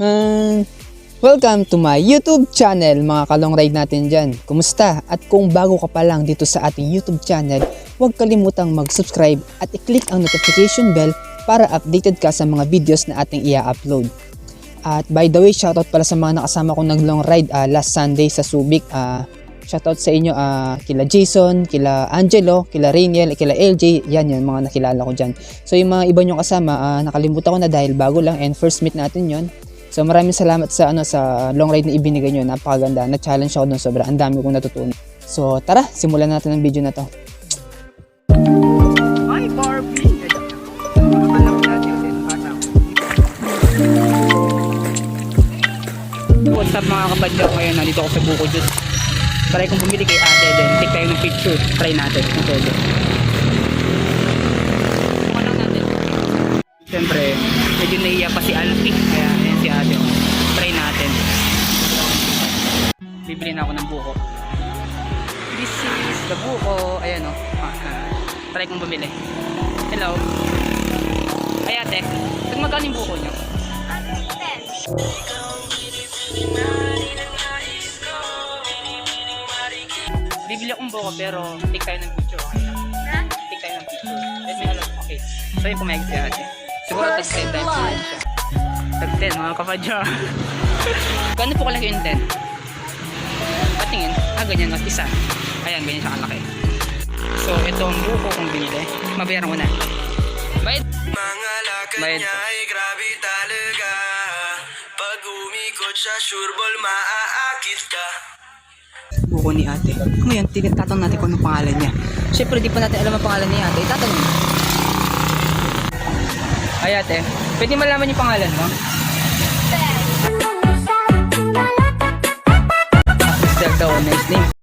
Um, Welcome to my YouTube channel mga kalong ride natin dyan. Kumusta? At kung bago ka pa lang dito sa ating YouTube channel, huwag kalimutang mag-subscribe at i-click ang notification bell para updated ka sa mga videos na ating i-upload. At by the way, shoutout pala sa mga nakasama kong nag-long ride last Sunday sa Subic. Shoutout sa inyo kila Jason, kila Angelo, kila Rainiel, kila LJ. Yan yung mga nakilala ko dyan. So yung mga iba nyo kasama, nakalimutan ko na dahil bago lang and first meet natin yon. So maraming salamat sa sa long ride na ibinigay nyo. Napakaganda. Na-challenge ako doon sobra. Ang dami kong natutunan. So tara, simulan natin ang video na to. Hi Barbie! Alam natin yung what's up mga kabadyo? Ngayon nandito ako sa Buko Juice. Try kong bumili kay ate din. Take tayo ng picture. Try natin kung pwede. Ano natin? Siyempre, medyo naiya pa si Alfie. Kaya ayan si ate. Try natin. Bibili na ako ng buko. This is the buko. Ayan o. Try kong bumili. Hello. Ay ate, magkano yung buko nyo? 10. Bibili akong buko pero take tayo ng picture. Okay lang. Take tayo ng picture. Let me alone. Okay. So yung pumayag si ate. Siguro tag 10 times yun siya. Tag 10 mga kapadyo. Gano'n po kalaki yung 10? Patingin. Ganyan. Mas isa. Ayan, ganyan siya kalaki. So ito ang buko kong binili. Mabayaran ko na. Bayad. Mga lakad niya ay grabe talaga. Pag umikot siya, sureball maaakit ka. Buko ni ate. Ngayon, tinatanong natin kung anong pangalan niya. Siyempre, di pa natin alam ang pangalan ni ate. Itatanong mo. Ay ate, pwede malaman yung pangalan mo? Zelda, nice name.